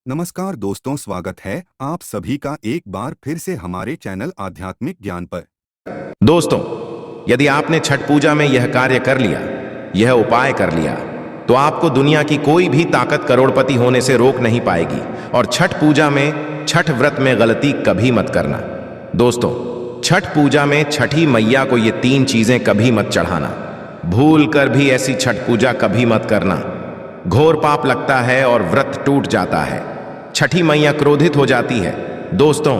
नमस्कार दोस्तों, स्वागत है आप सभी का एक बार फिर से हमारे चैनल आध्यात्मिक ज्ञान पर। दोस्तों, यदि आपने छठ पूजा में यह कार्य कर लिया, यह उपाय कर लिया, तो आपको दुनिया की कोई भी ताकत करोड़पति होने से रोक नहीं पाएगी। और छठ पूजा में, छठ व्रत में गलती कभी मत करना। दोस्तों, छठ पूजा में छठी मैया को ये 3 चीजें कभी मत चढ़ाना। भूल कर भी ऐसी छठ पूजा कभी मत करना। घोर पाप लगता है और व्रत टूट जाता है। छठी मैया क्रोधित हो जाती है। दोस्तों,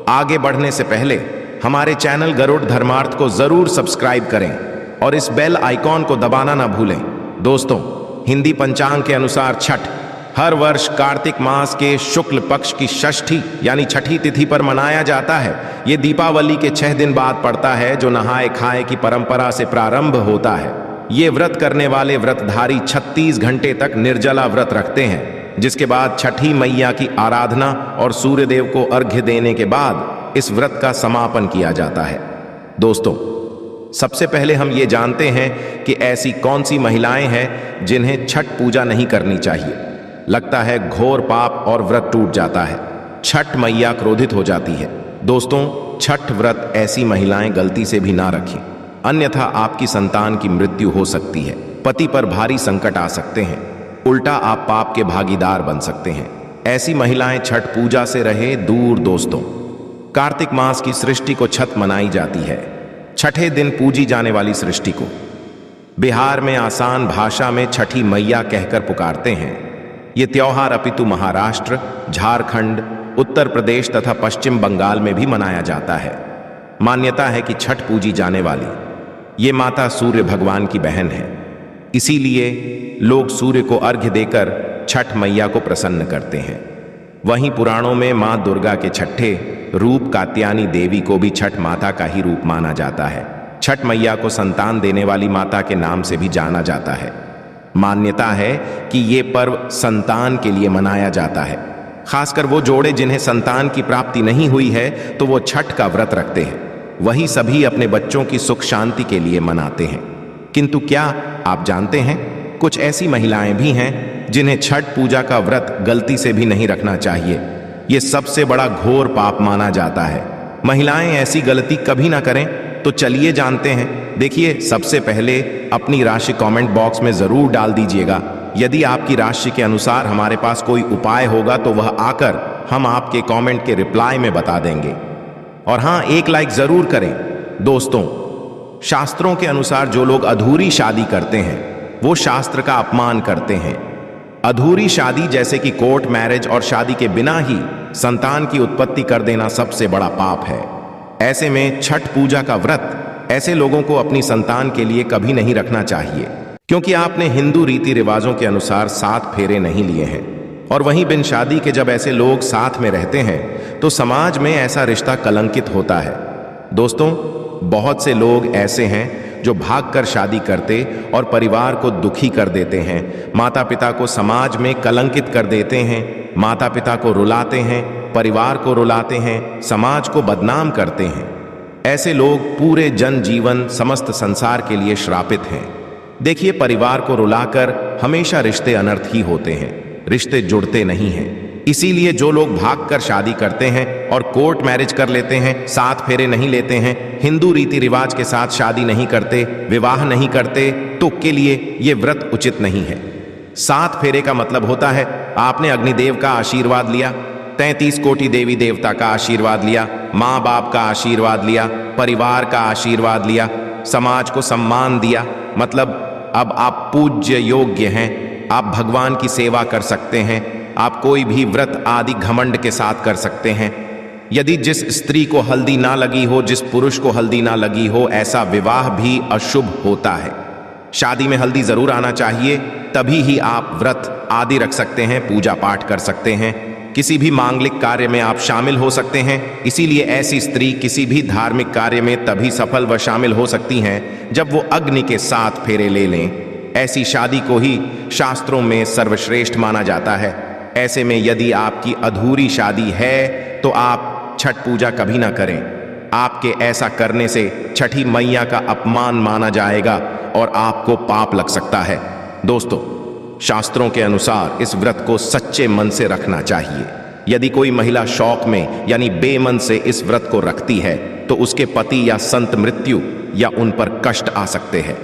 आगे बढ़ने से पहले हमारे चैनल गरुड़ धर्मार्थ को जरूर सब्सक्राइब करें और इस बेल आइकॉन को दबाना ना भूलें। दोस्तों, हिंदी पंचांग के अनुसार छठ हर वर्ष कार्तिक मास के शुक्ल पक्ष की षष्ठी यानी छठी तिथि पर मनाया जाता है। ये दीपावली के 6 दिन बाद पड़ता है, जो नहाए खाए की परंपरा से प्रारंभ होता है। ये व्रत करने वाले व्रतधारी 36 घंटे तक निर्जला व्रत रखते हैं, जिसके बाद छठी मैया की आराधना और सूर्यदेव को अर्घ्य देने के बाद इस व्रत का समापन किया जाता है। दोस्तों, सबसे पहले हम ये जानते हैं कि ऐसी कौन सी महिलाएं हैं जिन्हें छठ पूजा नहीं करनी चाहिए। लगता है घोर पाप और व्रत टूट जाता है, छठ मैया क्रोधित हो जाती है। दोस्तों, छठ व्रत ऐसी महिलाएं गलती से भी ना रखें, अन्यथा आपकी संतान की मृत्यु हो सकती है, पति पर भारी संकट आ सकते हैं, उल्टा आप पाप के भागीदार बन सकते हैं। ऐसी महिलाएं छठ पूजा से रहे दूर। दोस्तों, कार्तिक मास की सृष्टि को छठ मनाई जाती है, छठे दिन पूजी जाने वाली सृष्टि को बिहार में आसान भाषा में छठी मैया कहकर पुकारते हैं। ये त्योहार अपितु महाराष्ट्र, झारखंड, उत्तर प्रदेश तथा पश्चिम बंगाल में भी मनाया जाता है। मान्यता है कि छठ पूजी जाने वाली ये माता सूर्य भगवान की बहन है, इसीलिए लोग सूर्य को अर्घ्य देकर छठ मैया को प्रसन्न करते हैं। वहीं पुराणों में मां दुर्गा के छठे रूप कात्यायनी देवी को भी छठ माता का ही रूप माना जाता है। छठ मैया को संतान देने वाली माता के नाम से भी जाना जाता है। मान्यता है कि ये पर्व संतान के लिए मनाया जाता है। खासकर वो जोड़े जिन्हें संतान की प्राप्ति नहीं हुई है तो वो छठ का व्रत रखते हैं। वही सभी अपने बच्चों की सुख शांति के लिए मनाते हैं। किंतु क्या आप जानते हैं, कुछ ऐसी महिलाएं भी हैं जिन्हें छठ पूजा का व्रत गलती से भी नहीं रखना चाहिए। ये सबसे बड़ा घोर पाप माना जाता है। महिलाएं ऐसी गलती कभी ना करें, तो चलिए जानते हैं। देखिए, सबसे पहले अपनी राशि कमेंट बॉक्स में जरूर डाल दीजिएगा। यदि आपकी राशि के अनुसार हमारे पास कोई उपाय होगा तो वह आकर हम आपके कमेंट के रिप्लाई में बता देंगे। और हाँ, एक लाइक जरूर करें। दोस्तों, शास्त्रों के अनुसार जो लोग अधूरी शादी करते हैं वो शास्त्र का अपमान करते हैं। अधूरी शादी जैसे कि कोर्ट मैरिज और शादी के बिना ही संतान की उत्पत्ति कर देना सबसे बड़ा पाप है। ऐसे में छठ पूजा का व्रत ऐसे लोगों को अपनी संतान के लिए कभी नहीं रखना चाहिए, क्योंकि आपने हिंदू रीति रिवाजों के अनुसार 7 फेरे नहीं लिए हैं। और वहीं बिन शादी के जब ऐसे लोग साथ में रहते हैं तो समाज में ऐसा रिश्ता कलंकित होता है। दोस्तों, बहुत से लोग ऐसे हैं जो भागकर शादी करते और परिवार को दुखी कर देते हैं, माता पिता को समाज में कलंकित कर देते हैं, माता पिता को रुलाते हैं, परिवार को रुलाते हैं, समाज को बदनाम करते हैं। ऐसे लोग पूरे जन जीवन समस्त संसार के लिए श्रापित हैं। देखिए, परिवार को रुलाकर हमेशा रिश्ते अनर्थ ही होते हैं, रिश्ते जुड़ते नहीं हैं। इसीलिए जो लोग भागकर शादी करते हैं और कोर्ट मैरिज कर लेते हैं, 7 फेरे नहीं लेते हैं, हिंदू रीति रिवाज के साथ शादी नहीं करते, विवाह नहीं करते, तो के लिए ये व्रत उचित नहीं है। 7 फेरे का मतलब होता है आपने अग्निदेव का आशीर्वाद लिया, 33 कोटि देवी देवता का आशीर्वाद लिया, माँ बाप का आशीर्वाद लिया, परिवार का आशीर्वाद लिया, समाज को सम्मान दिया। मतलब अब आप पूज्य योग्य हैं, आप भगवान की सेवा कर सकते हैं, आप कोई भी व्रत आदि घमंड के साथ कर सकते हैं। यदि जिस स्त्री को हल्दी ना लगी हो, जिस पुरुष को हल्दी ना लगी हो, ऐसा विवाह भी अशुभ होता है। शादी में हल्दी जरूर आना चाहिए, तभी ही आप व्रत आदि रख सकते हैं, पूजा पाठ कर सकते हैं, किसी भी मांगलिक कार्य में आप शामिल हो सकते हैं। इसीलिए ऐसी स्त्री किसी भी धार्मिक कार्य में तभी सफल व शामिल हो सकती हैं जब वो अग्नि के 7 फेरे ले लें। ऐसी शादी को ही शास्त्रों में सर्वश्रेष्ठ माना जाता है। ऐसे में यदि आपकी अधूरी शादी है तो आप छठ पूजा कभी ना करें। आपके ऐसा करने से छठी मैया का अपमान माना जाएगा और आपको पाप लग सकता है। दोस्तों, शास्त्रों के अनुसार इस व्रत को सच्चे मन से रखना चाहिए। यदि कोई महिला शौक में यानी बेमन से इस व्रत को रखती है तो उसके पति या संत मृत्यु या उन पर कष्ट आ सकते हैं।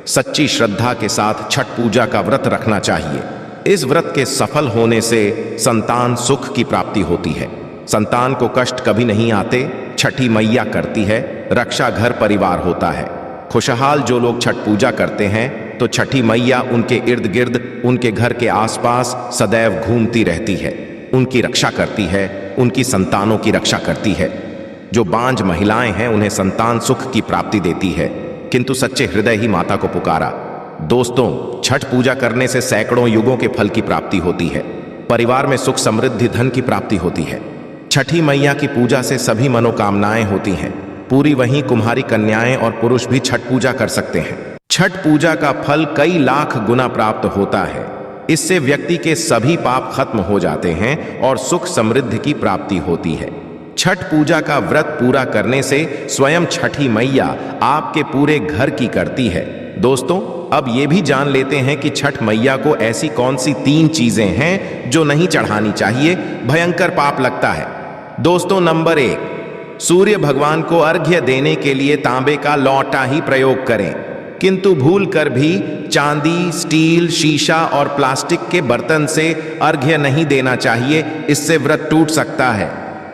सच्ची श्रद्धा के साथ छठ पूजा का व्रत रखना चाहिए। इस व्रत के सफल होने से संतान सुख की प्राप्ति होती है। संतान को कष्ट कभी नहीं आते। छठी मैया करती है रक्षा, घर परिवार होता है खुशहाल। जो लोग छठ पूजा करते हैं तो छठी मैया उनके इर्द गिर्द, उनके घर के आसपास सदैव घूमती रहती है, उनकी रक्षा करती है, उनकी संतानों की रक्षा करती है। जो बांझ महिलाएं हैं उन्हें संतान सुख की प्राप्ति देती है, किंतु सच्चे हृदय ही माता को पुकारा। दोस्तों, छठ पूजा करने से सैकड़ों युगों के फल की प्राप्ति होती है। परिवार में सुख समृद्धि धन की प्राप्ति होती है। छठी मैया की पूजा से सभी मनोकामनाएं होती हैं पूरी। वहीं कुम्हारी कन्याएं और पुरुष भी छठ पूजा कर सकते हैं। छठ पूजा का फल कई लाख गुना प्राप्त होता है। इससे व्यक्ति के सभी पाप खत्म हो जाते हैं और सुख समृद्धि की प्राप्ति होती है। छठ पूजा का व्रत पूरा करने से स्वयं छठी मैया आपके पूरे घर की करती है। दोस्तों, अब ये भी जान लेते हैं कि छठ मैया को ऐसी कौन सी 3 चीजें हैं जो नहीं चढ़ानी चाहिए, भयंकर पाप लगता है। दोस्तों, नंबर 1, सूर्य भगवान को अर्घ्य देने के लिए तांबे का लौटा ही प्रयोग करें, किंतु भूलकर भी चांदी, स्टील, शीशा और प्लास्टिक के बर्तन से अर्घ्य नहीं देना चाहिए, इससे व्रत टूट सकता है।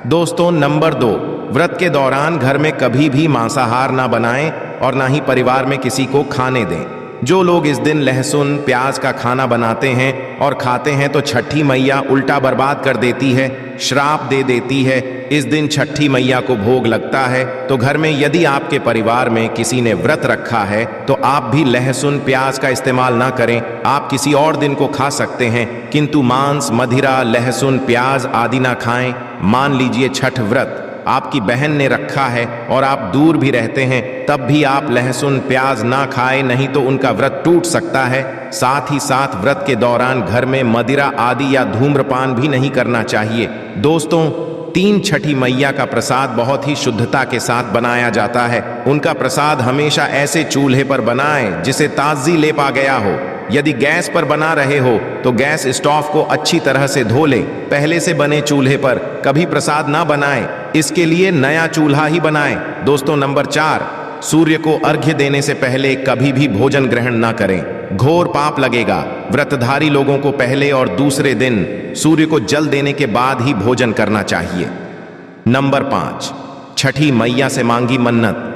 दोस्तों, नंबर 2, व्रत के दौरान घर में कभी भी मांसाहार ना बनाएं और ना ही परिवार में किसी को खाने दें। जो लोग इस दिन लहसुन प्याज का खाना बनाते हैं और खाते हैं तो छठी मैया उल्टा बर्बाद कर देती है, श्राप दे देती है। इस दिन छठी मैया को भोग लगता है, तो घर में यदि आपके परिवार में किसी ने व्रत रखा है तो आप भी लहसुन प्याज का इस्तेमाल ना करें। आप किसी और दिन को खा सकते हैं, किंतु मांस, मदिरा, लहसुन, प्याज आदि ना खाएं। मान लीजिए छठ व्रत आपकी बहन ने रखा है और आप दूर भी रहते हैं, तब भी आप लहसुन प्याज ना खाएं, नहीं तो उनका व्रत टूट सकता है। साथ ही साथ व्रत के दौरान घर में मदिरा आदि या धूम्रपान भी नहीं करना चाहिए। दोस्तों, 3 छठी मैया का प्रसाद बहुत ही शुद्धता के साथ बनाया जाता है। उनका प्रसाद हमेशा ऐसे चूल्हे पर बनाएं जिसे ताजी लेप आ गया हो। यदि गैस पर बना रहे हो तो गैस स्टोव को अच्छी तरह से धो लें। पहले से बने चूल्हे पर कभी प्रसाद ना बनाएं, इसके लिए नया चूल्हा ही बनाएं। दोस्तों, नंबर 4, सूर्य को अर्घ्य देने से पहले कभी भी भोजन ग्रहण ना करें, घोर पाप लगेगा। व्रतधारी लोगों को पहले और दूसरे दिन सूर्य को जल देने के बाद ही भोजन करना चाहिए। नंबर 5, छठी मैया से मांगी मन्नत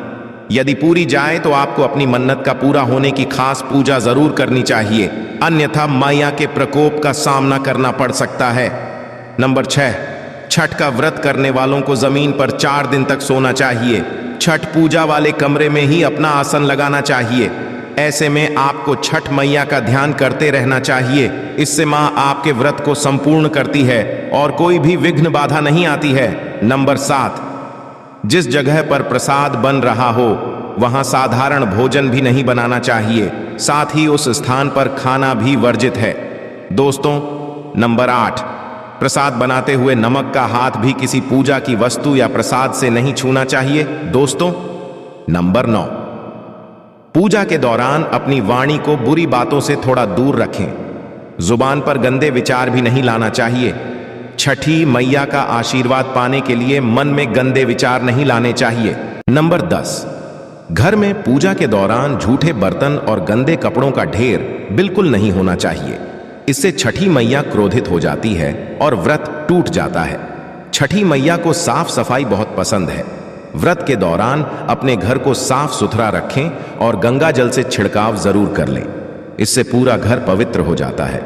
यदि पूरी जाए तो आपको अपनी मन्नत का पूरा होने की खास पूजा जरूर करनी चाहिए, अन्यथा मैया के प्रकोप का सामना करना पड़ सकता है। नंबर 6, छठ का व्रत करने वालों को जमीन पर 4 दिन तक सोना चाहिए। छठ पूजा वाले कमरे में ही अपना आसन लगाना चाहिए। ऐसे में आपको छठ मैया का ध्यान करते रहना चाहिए। इससे माँ आपके व्रत को संपूर्ण करती है और कोई भी विघ्न बाधा नहीं आती है। नंबर 7, जिस जगह पर प्रसाद बन रहा हो वहां साधारण भोजन भी नहीं बनाना चाहिए, साथ ही उस स्थान पर खाना भी वर्जित है। दोस्तों, नंबर 8, प्रसाद बनाते हुए नमक का हाथ भी किसी पूजा की वस्तु या प्रसाद से नहीं छूना चाहिए। दोस्तों, नंबर 9, पूजा के दौरान अपनी वाणी को बुरी बातों से थोड़ा दूर रखें। जुबान पर गंदे विचार भी नहीं लाना चाहिए। छठी मैया का आशीर्वाद पाने के लिए मन में गंदे विचार नहीं लाने चाहिए। नंबर 10, घर में पूजा के दौरान झूठे बर्तन और गंदे कपड़ों का ढेर बिल्कुल नहीं होना चाहिए। इससे छठी मैया क्रोधित हो जाती है और व्रत टूट जाता है। छठी मैया को साफ सफाई बहुत पसंद है। व्रत के दौरान अपने घर को साफ सुथरा रखें और गंगा जल से छिड़काव जरूर कर लें। इससे पूरा घर पवित्र हो जाता है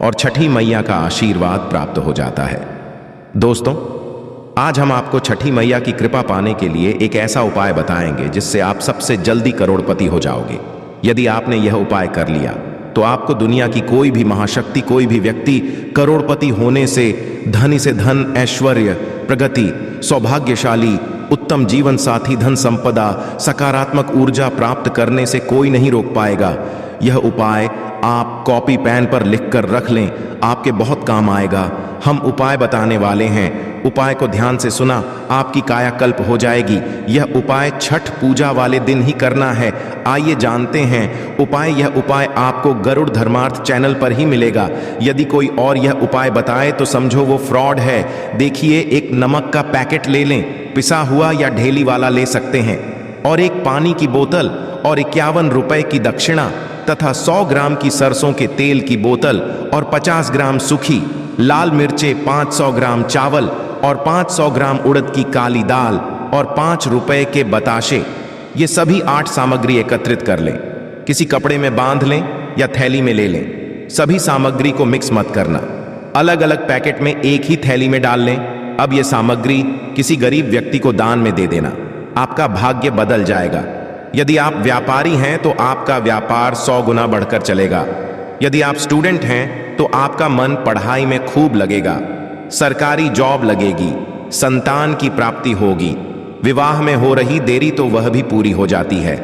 और छठी मैया का आशीर्वाद प्राप्त हो जाता है। दोस्तों, आज हम आपको छठी मैया की कृपा पाने के लिए एक ऐसा उपाय बताएंगे जिससे आप सबसे जल्दी करोड़पति हो जाओगे। यदि आपने यह उपाय कर लिया तो आपको दुनिया की कोई भी महाशक्ति, कोई भी व्यक्ति करोड़पति होने से, धनी से धन, ऐश्वर्य, प्रगति, सौभाग्यशाली, उत्तम जीवन साथी, धन संपदा, सकारात्मक ऊर्जा प्राप्त करने से कोई नहीं रोक पाएगा। यह उपाय आप कॉपी पेन पर लिखकर रख लें, आपके बहुत काम आएगा। हम उपाय बताने वाले हैं उपाय को ध्यान से सुना, आपकी कायाकल्प हो जाएगी। यह उपाय छठ पूजा वाले दिन ही करना है। आइए जानते हैं उपाय। यह उपाय आपको गरुड़ धर्मार्थ चैनल पर ही मिलेगा। यदि कोई और यह उपाय बताए तो समझो वो फ्रॉड है। देखिए, एक नमक का पैकेट ले लें, पिसा हुआ या ढेली वाला ले सकते हैं, और एक पानी की बोतल और 51 रुपए की दक्षिणा तथा 100 ग्राम की सरसों के तेल की बोतल और 50 ग्राम सूखी लाल मिर्चें, 500 ग्राम चावल और 500 ग्राम उड़द की काली दाल और 5 रुपए के बताशे। ये सभी 8 सामग्री एकत्रित कर लें, किसी कपड़े में बांध लें या थैली में ले लें। सभी सामग्री को मिक्स मत करना, अलग अलग पैकेट में एक ही थैली में डाल लें। अब ये सामग्री किसी गरीब व्यक्ति को दान में दे देना, आपका भाग्य बदल जाएगा। यदि आप व्यापारी हैं तो आपका व्यापार 100 गुना बढ़कर चलेगा। यदि आप स्टूडेंट हैं तो आपका मन पढ़ाई में खूब लगेगा, सरकारी जॉब लगेगी, संतान की प्राप्ति होगी, विवाह में हो रही देरी तो वह भी पूरी हो जाती है।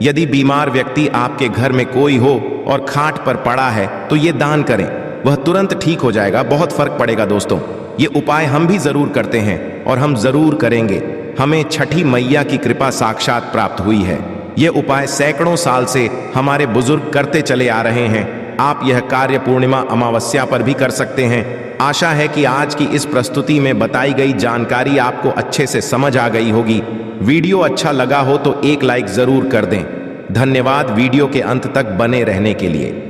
यदि बीमार व्यक्ति आपके घर में कोई हो और खाट पर पड़ा है तो ये दान करें, वह तुरंत ठीक हो जाएगा। बहुत फर्क पड़ेगा दोस्तों। ये उपाय हम भी जरूर करते हैं और हम जरूर करेंगे। हमें छठी मैया की कृपा साक्षात प्राप्त हुई है। ये उपाय सैकड़ों साल से हमारे बुजुर्ग करते चले आ रहे हैं। आप यह कार्य पूर्णिमा अमावस्या पर भी कर सकते हैं। आशा है कि आज की इस प्रस्तुति में बताई गई जानकारी आपको अच्छे से समझ आ गई होगी। वीडियो अच्छा लगा हो तो एक लाइक जरूर कर दें। धन्यवाद वीडियो के अंत तक बने रहने के लिए।